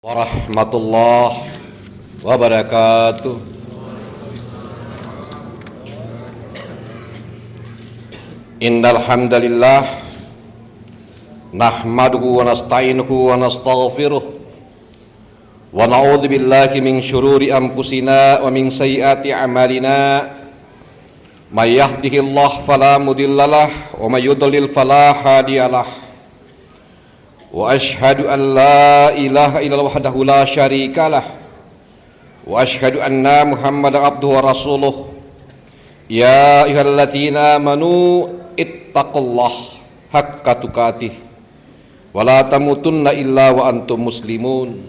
Warahmatullahi wabarakatuh. Innal hamdalillah nahmaduhu wa nasta'inuhu wa nastaghfiruh wa na'udzu billahi min syururi anfusina wa min sayyiati a'malina. May yahdihillahu fala mudhillalah wa may yudlil fala hadiyalah. Wa ashhadu an la ilaha illallah wahdahu la syarikalah wa ashhadu anna Muhammadan abduhu wa rasuluh. Ya ayyuhalladzina amanu ittaqullaha haqqa tuqatih wa la tamutunna illa wa antum muslimun.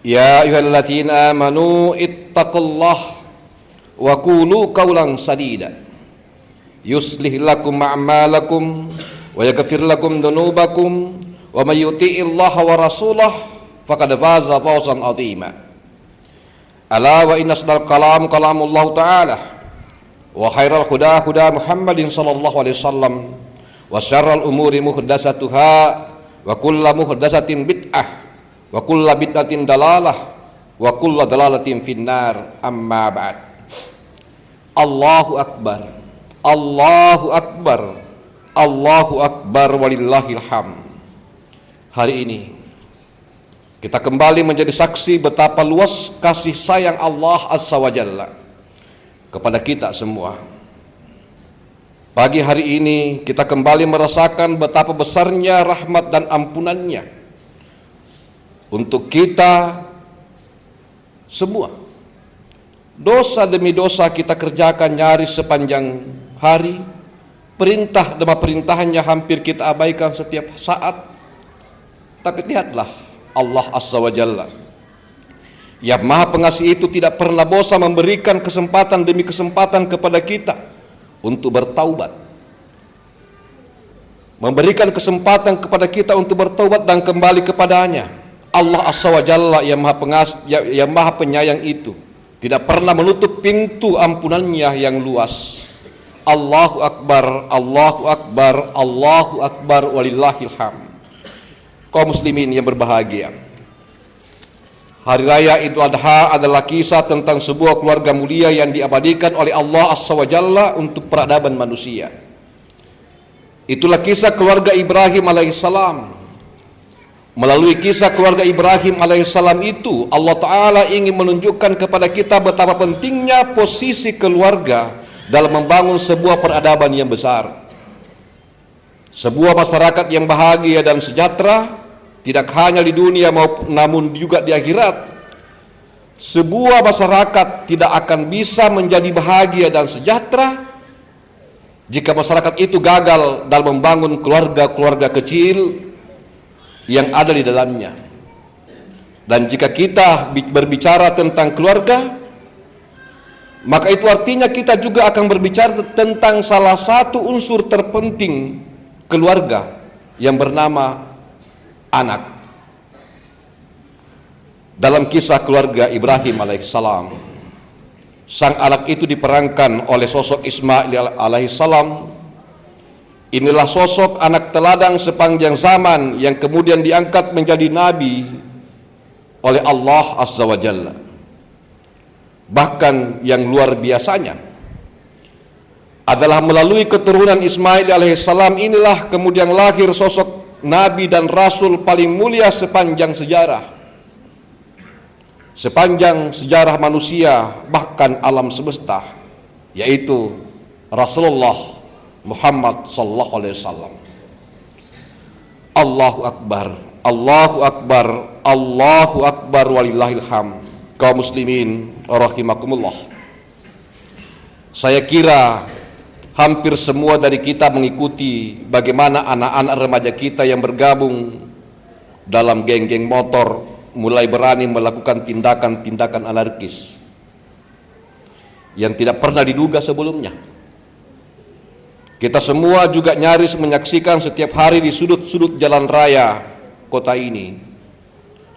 Ya ayyuhalladzina amanu ittaqullaha wa qulu qawlan sadida yuslih lakum a'malakum wa yaghfir lakum dhunubakum wa may yuti'illaha wa rasulahu faqad faza fawzan 'azima. Ala wa inna asdal kalam kalamullah ta'ala wa khairal huda huda Muhammadin sallallahu alaihi wasallam wa syarral umuri muhdatsatuha wa kullu muhdatsatin bid'ah wa kullu bid'atin dalalah wa kullu dalalatin finnar. Amma ba'd. Allahu akbar, Allahu akbar, Allahu akbar walillahil hamd. Hari ini kita kembali menjadi saksi betapa luas kasih sayang Allah Azza wa Jalla kepada kita semua. Pagi hari ini kita kembali merasakan betapa besarnya rahmat dan ampunannya untuk kita semua. Dosa demi dosa kita kerjakan nyaris sepanjang hari, perintah demi perintahnya hampir kita abaikan setiap saat. Tapi lihatlah Allah Azza wa Jalla yang Maha Pengasih itu tidak pernah bosan memberikan kesempatan demi kesempatan kepada kita untuk bertaubat, memberikan kesempatan kepada kita untuk bertaubat dan kembali kepadanya. Allah Azza wa Jalla yang Maha Pengasih, yang Maha Penyayang itu tidak pernah menutup pintu ampunannya yang luas. Allahu akbar, Allahu akbar, Allahu akbar walillahil hamd. Kaum muslimin yang berbahagia, Hari Raya Idul Adha adalah kisah tentang sebuah keluarga mulia yang diabadikan oleh Allah Azza wa Jalla untuk peradaban manusia. Itulah kisah keluarga Ibrahim alaihissalam. Melalui kisah keluarga Ibrahim alaihissalam itu, Allah Ta'ala ingin menunjukkan kepada kita betapa pentingnya posisi keluarga dalam membangun sebuah peradaban yang besar. Sebuah masyarakat yang bahagia dan sejahtera tidak hanya di dunia namun juga di akhirat. Sebuah masyarakat tidak akan bisa menjadi bahagia dan sejahtera jika masyarakat itu gagal dalam membangun keluarga-keluarga kecil yang ada di dalamnya. Dan jika kita berbicara tentang keluarga, maka itu artinya kita juga akan berbicara tentang salah satu unsur terpenting keluarga yang bernama anak. Dalam kisah keluarga Ibrahim alaihissalam, sang anak itu diperankan oleh sosok Ismail alaihissalam. Inilah sosok anak teladan sepanjang zaman yang kemudian diangkat menjadi nabi oleh Allah Azza wa Jalla. Bahkan yang luar biasanya adalah melalui keturunan Ismail alaihissalam inilah kemudian lahir sosok Nabi dan Rasul paling mulia sepanjang sejarah. Sepanjang sejarah manusia, bahkan alam semesta, yaitu Rasulullah Muhammad sallallahu alaihi wasallam. Allahu akbar, Allahu akbar, Allahu akbar walillahil hamd. Kaum muslimin rahimakumullah. Saya kira hampir semua dari kita mengikuti bagaimana anak-anak remaja kita yang bergabung dalam geng-geng motor mulai berani melakukan tindakan-tindakan anarkis yang tidak pernah diduga sebelumnya. Kita semua juga nyaris menyaksikan setiap hari di sudut-sudut jalan raya kota ini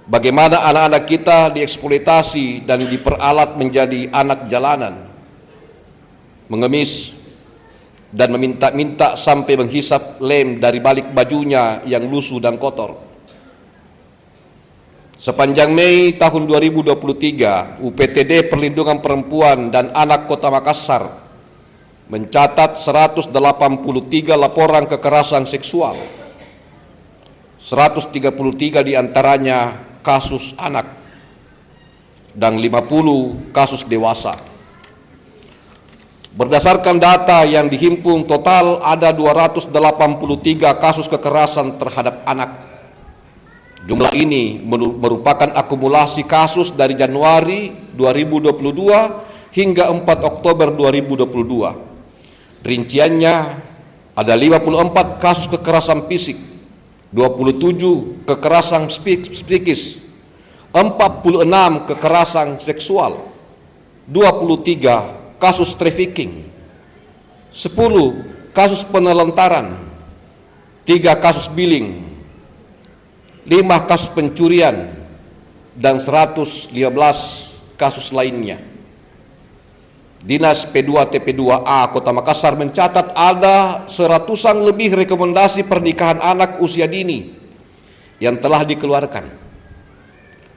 bagaimana anak-anak kita dieksploitasi dan diperalat menjadi anak jalanan, mengemis dan meminta-minta sampai menghisap lem dari balik bajunya yang lusuh dan kotor. Sepanjang Mei tahun 2023, UPTD Perlindungan Perempuan dan Anak Kota Makassar mencatat 183 laporan kekerasan seksual. 133 diantaranya kasus anak dan 50 kasus dewasa. Berdasarkan data yang dihimpun, total ada 283 kasus kekerasan terhadap anak. Jumlah ini merupakan akumulasi kasus dari Januari 2022 hingga 4 Oktober 2022. Rinciannya ada 54 kasus kekerasan fisik, 27 kekerasan psikis, 46 kekerasan seksual, 23 kasus trafficking, 10 kasus penelantaran, 3 kasus billing, 5 kasus pencurian, dan 115 kasus lainnya. Dinas P2 TP2A Kota Makassar mencatat ada 100-an lebih rekomendasi pernikahan anak usia dini yang telah dikeluarkan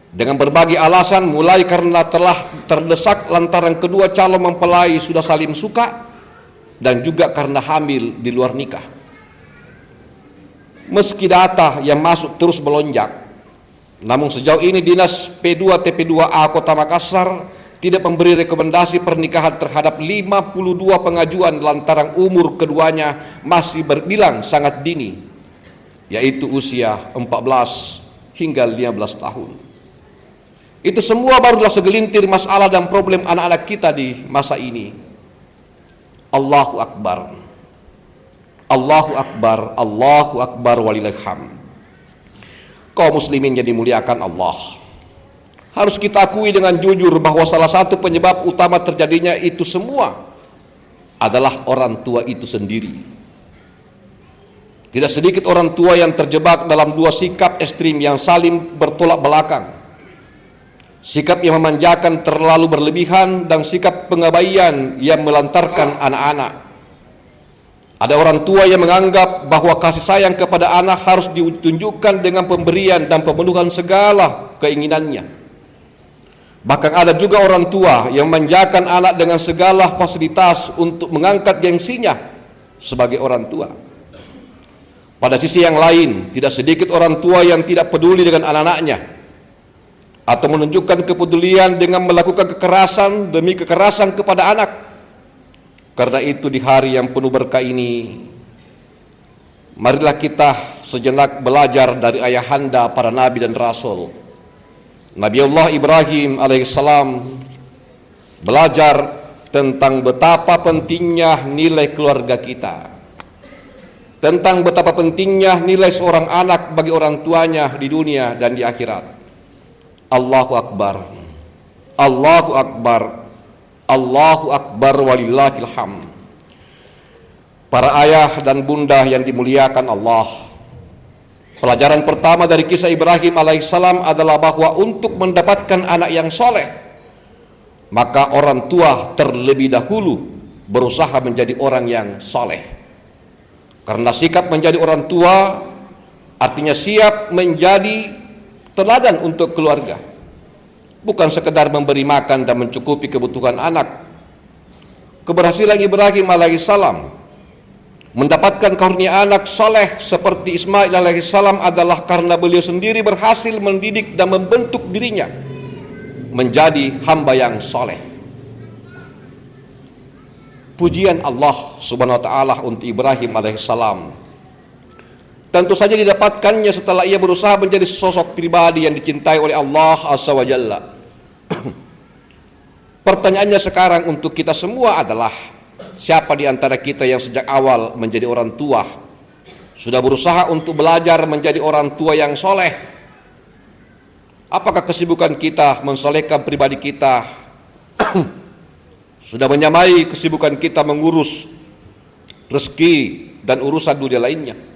dengan berbagai alasan, mulai karena telah terdesak lantaran kedua calon mempelai sudah saling suka dan juga karena hamil di luar nikah. Meski data yang masuk terus melonjak, namun sejauh ini Dinas P2 TP2A Kota Makassar tidak memberi rekomendasi pernikahan terhadap 52 pengajuan lantaran umur keduanya masih berbilang sangat dini, yaitu usia 14 hingga 15 tahun. Itu semua barulah segelintir masalah dan problem anak-anak kita di masa ini. Allahu Akbar, Allahu Akbar, Allahu Akbar walillahil hamd. Kaum muslimin yang dimuliakan Allah, harus kita akui dengan jujur bahwa salah satu penyebab utama terjadinya itu semua adalah orang tua itu sendiri. Tidak sedikit orang tua yang terjebak dalam dua sikap ekstrim yang saling bertolak belakang. Sikap yang memanjakan terlalu berlebihan dan sikap pengabaian yang melantarkan anak-anak. Ada orang tua yang menganggap bahwa kasih sayang kepada anak harus ditunjukkan dengan pemberian dan pemenuhan segala keinginannya. Bahkan ada juga orang tua yang memanjakan anak dengan segala fasilitas untuk mengangkat gengsinya sebagai orang tua. Pada sisi yang lain, tidak sedikit orang tua yang tidak peduli dengan anak-anaknya atau menunjukkan kepedulian dengan melakukan kekerasan demi kekerasan kepada anak. Karena itu di hari yang penuh berkah ini, marilah kita sejenak belajar dari ayahanda para nabi dan rasul. Nabi Allah Ibrahim alaihissalam belajar tentang betapa pentingnya nilai keluarga kita, tentang betapa pentingnya nilai seorang anak bagi orang tuanya di dunia dan di akhirat. Allahu Akbar, Allahu Akbar, Allahu Akbar walillahil hamd. Para ayah dan bunda yang dimuliakan Allah, pelajaran pertama dari kisah Ibrahim alaihissalam adalah bahwa untuk mendapatkan anak yang soleh, maka orang tua terlebih dahulu berusaha menjadi orang yang soleh. Karena sikap menjadi orang tua artinya siap menjadi teladan untuk keluarga, bukan sekedar memberi makan dan mencukupi kebutuhan anak. Keberhasilan Ibrahim alaihissalam mendapatkan karunia anak soleh seperti Ismail alaihissalam adalah karena beliau sendiri berhasil mendidik dan membentuk dirinya menjadi hamba yang soleh. Pujian Allah subhanahu wa ta'ala untuk Ibrahim alaihissalam tentu saja didapatkannya setelah ia berusaha menjadi sosok pribadi yang dicintai oleh Allah Azza wa Jalla. Pertanyaannya sekarang untuk kita semua adalah, siapa di antara kita yang sejak awal menjadi orang tua sudah berusaha untuk belajar menjadi orang tua yang soleh? Apakah kesibukan kita mensolehkan pribadi kita sudah menyamai kesibukan kita mengurus rezeki dan urusan dunia lainnya?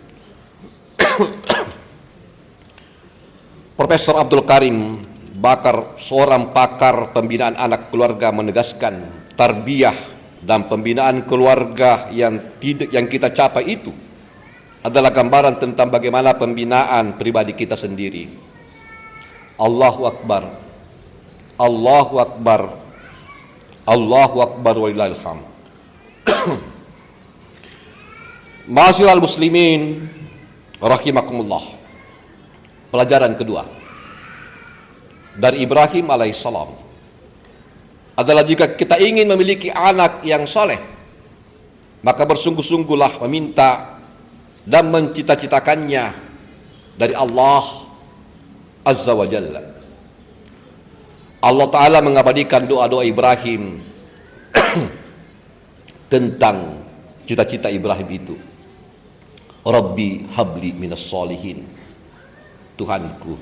Profesor Abdul Karim Bakar, seorang pakar pembinaan anak keluarga, menegaskan tarbiyah dan pembinaan keluarga yang kita capai itu adalah gambaran tentang bagaimana pembinaan pribadi kita sendiri. Allahu Akbar, Allahu Akbar, Allahu Akbar walillahil hamd. Ma'asyiral muslimin rahimakumullah. Pelajaran kedua dari Ibrahim alaihissalam adalah jika kita ingin memiliki anak yang saleh, maka bersungguh-sungguhlah meminta dan mencita-citakannya dari Allah Azza wa Jalla. Allah Ta'ala mengabadikan doa-doa Ibrahim tentang cita-cita Ibrahim itu. Rabbi habli minas solihin. Tuhanku,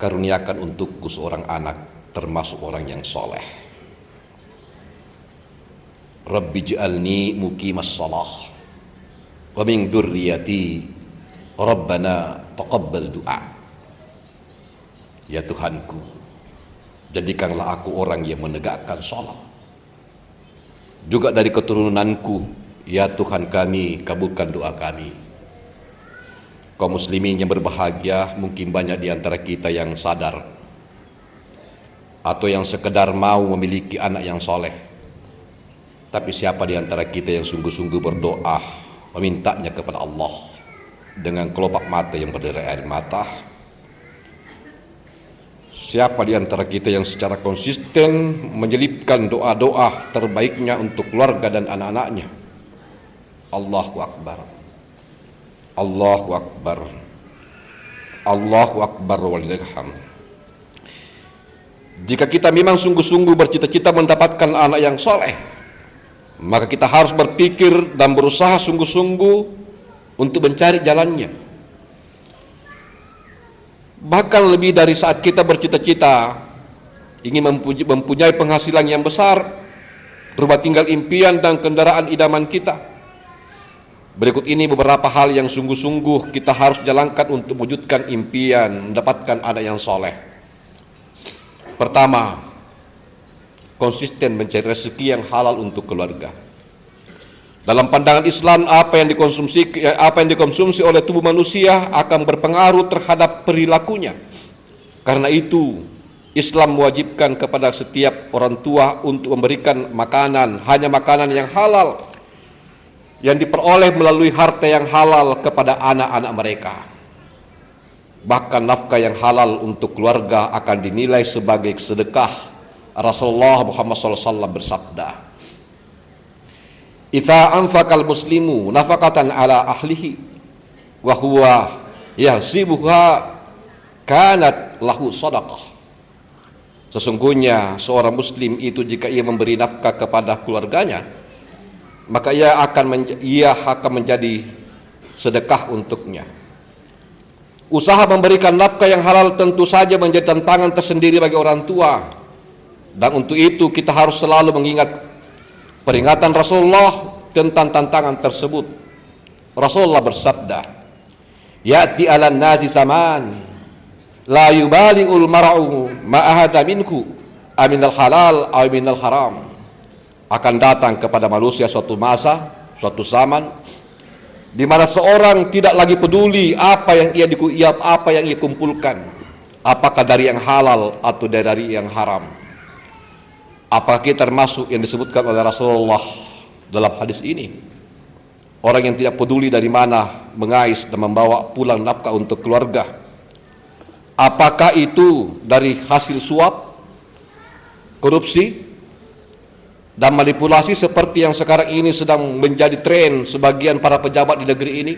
karuniakan untukku seorang anak termasuk orang yang soleh. Rabbi ja'alni muqimas shalah wa min dzurriyyati Rabbana taqabbal du'a. Ya Tuhanku, jadikanlah aku orang yang menegakkan salat. Juga dari keturunanku, ya Tuhan kami, kabulkan doa kami. Kaum muslimin yang berbahagia, mungkin banyak di antara kita yang sadar atau yang sekedar mau memiliki anak yang soleh. Tapi siapa di antara kita yang sungguh-sungguh berdoa, memintanya kepada Allah dengan kelopak mata yang berderai air mata? Siapa di antara kita yang secara konsisten menyelipkan doa-doa terbaiknya untuk keluarga dan anak-anaknya? Allahu Akbar, Allahu Akbar, Allahu Akbar walillahil hamd. Jika kita memang sungguh-sungguh bercita-cita mendapatkan anak yang soleh, maka kita harus berpikir dan berusaha sungguh-sungguh untuk mencari jalannya. Bahkan lebih dari saat kita bercita-cita ingin mempunyai penghasilan yang besar, rumah tinggal impian dan kendaraan idaman kita. Berikut ini beberapa hal yang sungguh-sungguh kita harus jalankan untuk mewujudkan impian mendapatkan anak yang soleh. Pertama, konsisten mencari rezeki yang halal untuk keluarga. Dalam pandangan Islam, apa yang dikonsumsi oleh tubuh manusia akan berpengaruh terhadap perilakunya. Karena itu, Islam mewajibkan kepada setiap orang tua untuk memberikan makanan, hanya makanan yang halal, yang diperoleh melalui harta yang halal kepada anak-anak mereka. Bahkan nafkah yang halal untuk keluarga akan dinilai sebagai sedekah. Rasulullah Muhammad SAW bersabda, "Idza anfaqal muslimu nafaqatan ala ahlihi wa huwa yahsibuha kanat lahu shadaqah." Sesungguhnya seorang muslim itu jika ia memberi nafkah kepada keluarganya, maka ia akan menjadi sedekah untuknya. Usaha memberikan nafkah yang halal tentu saja menjadi tantangan tersendiri bagi orang tua, dan untuk itu kita harus selalu mengingat peringatan Rasulullah tentang tantangan tersebut. Rasulullah bersabda, "Ya'ti 'alan nasi zaman la yubali'ul mar'u ma ahada minku aminal halal aw minal haram." Akan datang kepada manusia suatu masa, suatu zaman di mana seorang tidak lagi peduli apa yang ia kumpulkan, apakah dari yang halal atau dari yang haram. Apakah kita termasuk yang disebutkan oleh Rasulullah dalam hadis ini? Orang yang tidak peduli dari mana mengais dan membawa pulang nafkah untuk keluarga. Apakah itu dari hasil suap, korupsi, dan manipulasi seperti yang sekarang ini sedang menjadi tren sebagian para pejabat di negeri ini?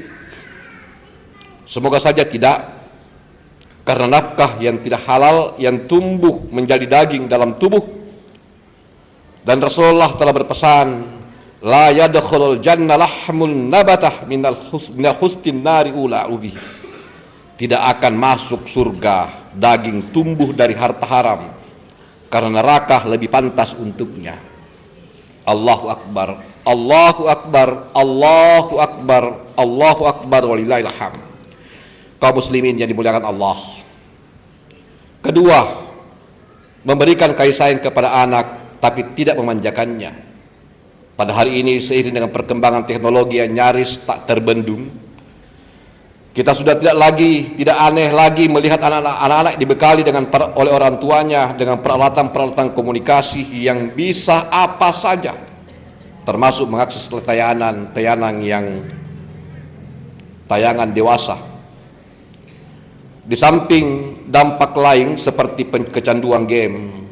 Semoga saja tidak, karena nafkah yang tidak halal yang tumbuh menjadi daging dalam tubuh, dan Rasulullah telah berpesan, la yadkhulul jannah lahmun nabatah minal hustin nari ula'ubi. Tidak akan masuk surga daging tumbuh dari harta haram, karena neraka lebih pantas untuknya. Allahu Akbar, Allahu Akbar, Allahu Akbar, Allahu Akbar walillahil hamd. Kaum muslimin yang dimuliakan Allah. Kedua, memberikan kasih sayang kepada anak tapi tidak memanjakannya. Pada hari ini seiring dengan perkembangan teknologi yang nyaris tak terbendung, Kita sudah tidak aneh lagi melihat anak-anak dibekali oleh orang tuanya dengan peralatan-peralatan komunikasi yang bisa apa saja, termasuk mengakses tayangan dewasa. Di samping dampak lain seperti kecanduan game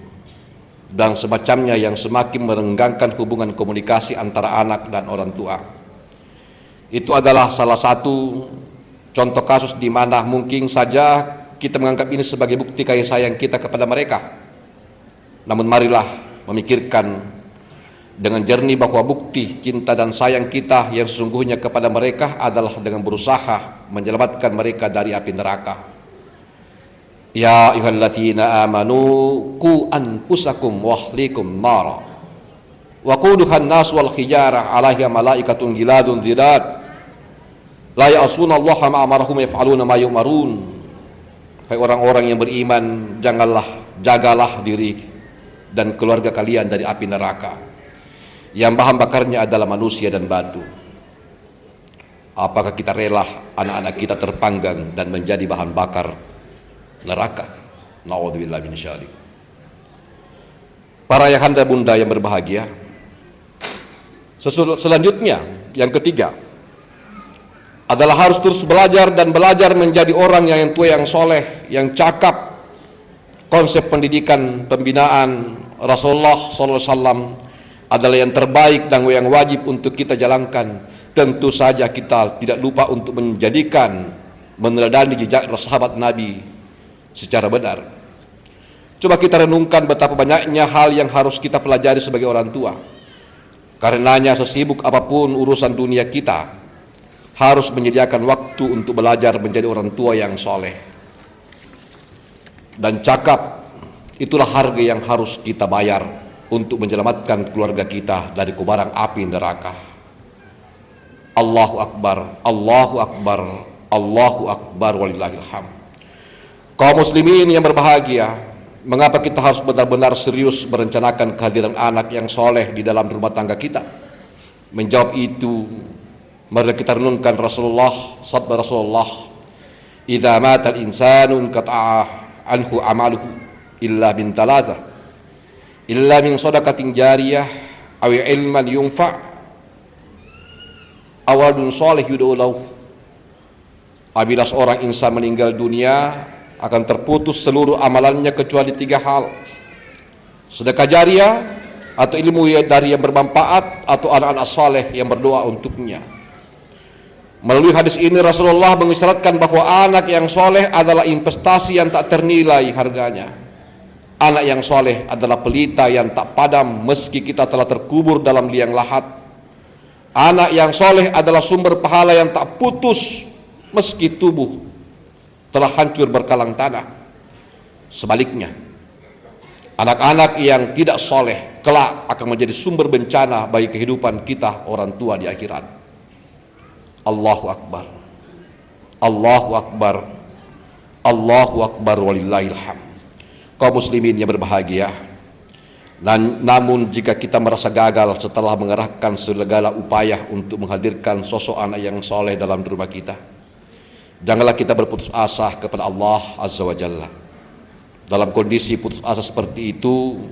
dan semacamnya yang semakin merenggangkan hubungan komunikasi antara anak dan orang tua. Itu adalah salah satu contoh kasus di mana mungkin saja kita menganggap ini sebagai bukti kasih sayang kita kepada mereka. Namun marilah memikirkan dengan jernih bahwa bukti cinta dan sayang kita yang sesungguhnya kepada mereka adalah dengan berusaha menyelamatkan mereka dari api neraka. Ya ayyuhalladzina amanu qu anfusakum wa ahlikum nara wa quduhan nas wal hijarah 'alaiha malaikatun ghiladun zidad la ya'sunallaha ma amarahum yaf'aluna ma yu'marun. Hai orang-orang yang beriman, jagalah diri dan keluarga kalian dari api neraka yang bahan bakarnya adalah manusia dan batu. Apakah kita rela anak-anak kita terpanggang dan menjadi bahan bakar neraka? Na'udzubillah min syalik. Para ayahanda bunda yang berbahagia, selanjutnya yang ketiga adalah harus terus belajar menjadi orang yang tua, yang soleh, yang cakap. Konsep pendidikan pembinaan Rasulullah SAW adalah yang terbaik dan yang wajib untuk kita jalankan. Tentu saja kita tidak lupa untuk meneladani jejak sahabat Nabi secara benar. Coba kita renungkan betapa banyaknya hal yang harus kita pelajari sebagai orang tua. Karenanya sesibuk apapun urusan dunia kita, harus menyediakan waktu untuk belajar menjadi orang tua yang soleh dan cakap. Itulah harga yang harus kita bayar untuk menyelamatkan keluarga kita dari kobaran api neraka. Allahu Akbar, Allahu Akbar, Allahu Akbar, walillahil hamd. Kaum muslimin yang berbahagia, mengapa kita harus benar-benar serius merencanakan kehadiran anak yang soleh di dalam rumah tangga kita? Menjawab itu, mari kita renungkan sabda Rasulullah, "Idza mata al-insanu qata'a anhu amaluhu illa bin talazah, illa min shadaqatin jariyah aw ilman yunfa' awadun soleh yud'u lahu." Apabila seorang insan meninggal dunia, akan terputus seluruh amalannya kecuali 3 hal: sedekah jariah, atau ilmu dari yang bermanfaat, atau anak-anak saleh yang berdoa untuknya. Melalui hadis ini Rasulullah mengisyaratkan bahwa anak yang soleh adalah investasi yang tak ternilai harganya. Anak yang soleh adalah pelita yang tak padam meski kita telah terkubur dalam liang lahat. Anak yang soleh adalah sumber pahala yang tak putus meski tubuh telah hancur berkalang tanah. Sebaliknya, anak-anak yang tidak soleh kelak akan menjadi sumber bencana bagi kehidupan kita orang tua di akhirat. Allahu Akbar, Allahu Akbar, Allahu Akbar, walillahil hamd. Kaum muslimin yang berbahagia, namun jika kita merasa gagal setelah mengerahkan segala upaya untuk menghadirkan sosok anak yang soleh dalam rumah kita, janganlah kita berputus asa kepada Allah Azza wa Jalla. Dalam kondisi putus asa seperti itu,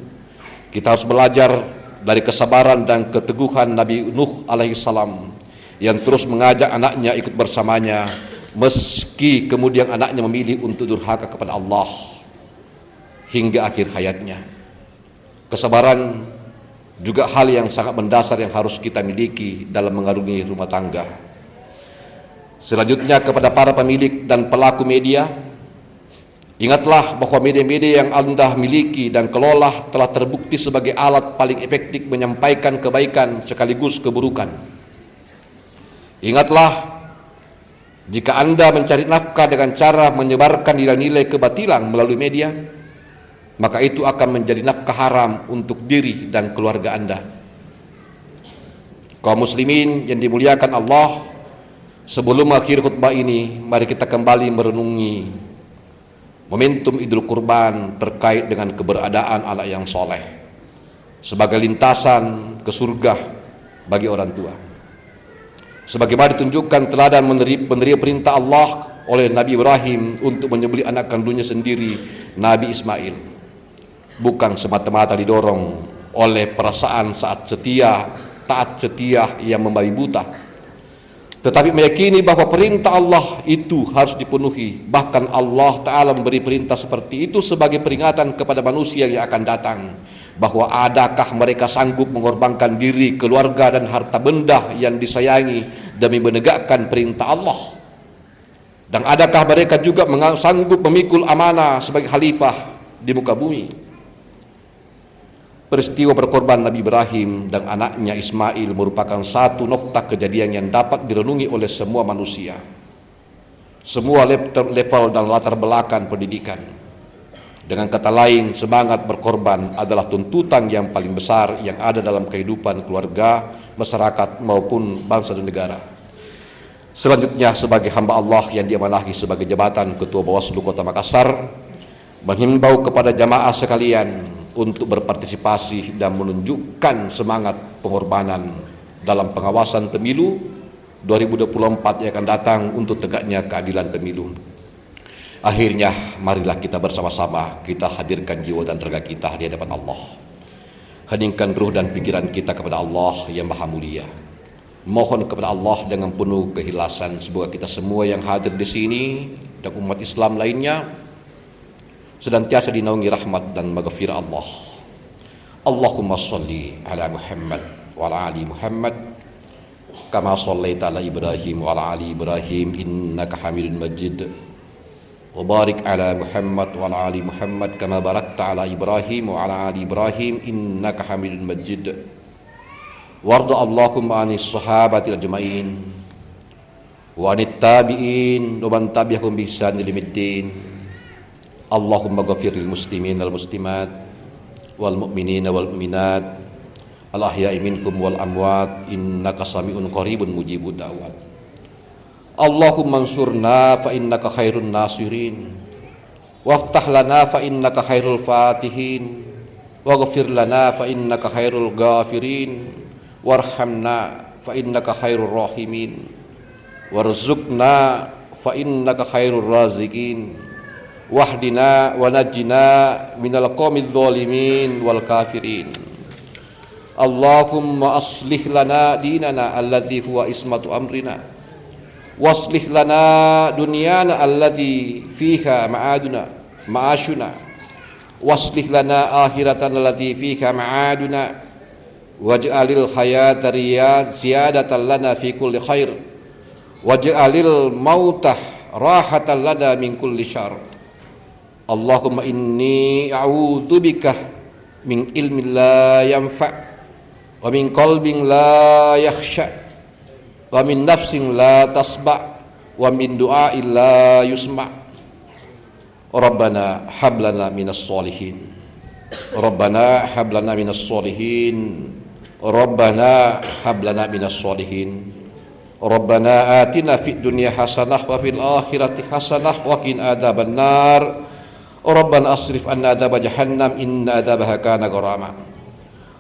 kita harus belajar dari kesabaran dan keteguhan Nabi Nuh alaihissalam yang terus mengajak anaknya ikut bersamanya meski kemudian anaknya memilih untuk durhaka kepada Allah hingga akhir hayatnya. Kesabaran juga hal yang sangat mendasar yang harus kita miliki dalam mengarungi rumah tangga. Selanjutnya, kepada para pemilik dan pelaku media, ingatlah bahwa media-media yang Anda miliki dan kelola telah terbukti sebagai alat paling efektif menyampaikan kebaikan sekaligus keburukan. Ingatlah, jika Anda mencari nafkah dengan cara menyebarkan nilai-nilai kebatilan melalui media, maka itu akan menjadi nafkah haram untuk diri dan keluarga Anda. Kaum muslimin yang dimuliakan Allah, sebelum akhir khutbah ini, mari kita kembali merenungi momentum Idul Kurban terkait dengan keberadaan anak yang soleh sebagai lintasan ke surga bagi orang tua. Sebagaimana ditunjukkan teladan menerima perintah Allah oleh Nabi Ibrahim untuk menyembelih anak kandungnya sendiri, Nabi Ismail, bukan semata-mata didorong oleh perasaan taat setia yang membabi buta, tetapi meyakini bahwa perintah Allah itu harus dipenuhi. Bahkan Allah Ta'ala memberi perintah seperti itu sebagai peringatan kepada manusia yang akan datang, bahwa adakah mereka sanggup mengorbankan diri, keluarga dan harta benda yang disayangi demi menegakkan perintah Allah, dan adakah mereka juga sanggup memikul amanah sebagai khalifah di muka bumi. Peristiwa berkorban Nabi Ibrahim dan anaknya Ismail merupakan satu nokta kejadian yang dapat direnungi oleh semua manusia, semua level dan latar belakang pendidikan. Dengan kata lain, semangat berkorban adalah tuntutan yang paling besar yang ada dalam kehidupan keluarga, masyarakat maupun bangsa dan negara. Selanjutnya, sebagai hamba Allah yang diamanahi sebagai jabatan Ketua Bawaslu Kota Makassar, menghimbau kepada jamaah sekalian untuk berpartisipasi dan menunjukkan semangat pengorbanan dalam pengawasan pemilu 2024 yang akan datang untuk tegaknya keadilan pemilu. Akhirnya, marilah kita bersama-sama kita hadirkan jiwa dan raga kita di hadapan Allah. Heningkan ruh dan pikiran kita kepada Allah yang Maha Mulia. Mohon kepada Allah dengan penuh keikhlasan, semoga kita semua yang hadir di sini dan umat Islam lainnya senantiasa dinaungi rahmat dan maghfirah Allah. Allahumma sholli ala Muhammad wa ala ali Muhammad kama shallaita ala Ibrahim wa ala ali Ibrahim innaka Hamidun Majid. Wa barik ala Muhammad wa ala ali Muhammad kama barakta ala Ibrahim wa ala ali Ibrahim innaka Hamidun Majid. Warda Allahumma anis sahabati ajmain wa anit tabi'in wa man tabi'ahum bi ihsan ila yaumiddin. Allahumma ghafir lil muslimin wal muslimat wal mu'minin wal mu'minat al ahya'i minkum wal amwat innaka sami'un qaribun mujibud da'wat. Allahumma ansurna fa innaka khairun nasirin waftah lana fa innaka khairul fatihin waghfir lana fa innaka khairul ghafirin warhamna fa innaka khairur rahimin warzuqna fa innaka khairur raziqin wahdina wa najjina minal qaumidz zalimin wal kafirin. Allahumma aslih lana dinana alladzi huwa ismatu amrina waslih lana dunyana alladzi fiha ma'ashuna waslih lana akhiratana alladzi fiha ma'aduna waj'alil hayata ziyadatan lana fi kulli khair waj'alil mautah rahatan lana min kulli syarr. Allahumma inni a'udzubika min ilmin la yanfa' wa min qalbin la yakhsha wa min nafsin la tasba' wa min du'ain la yusma'. Rabbana hab lana minas solihin Rabbana hab lana minas solihin Rabbana hab lana minas solihin Rabbana atina fid dunya hasanah wa fil akhirati hasanah wa qina adzabannar. Rabbana asrif anna adzab jahannam inna adzabaha kana gharama.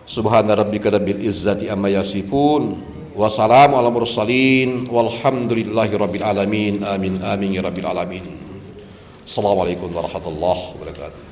Subhana rabbika rabbil izzati amma yasifun wa salamun alal mursalin walhamdulillahi rabbil alamin. Amin amin ya rabbil alamin. Assalamualaikum warahmatullahi wabarakatuh.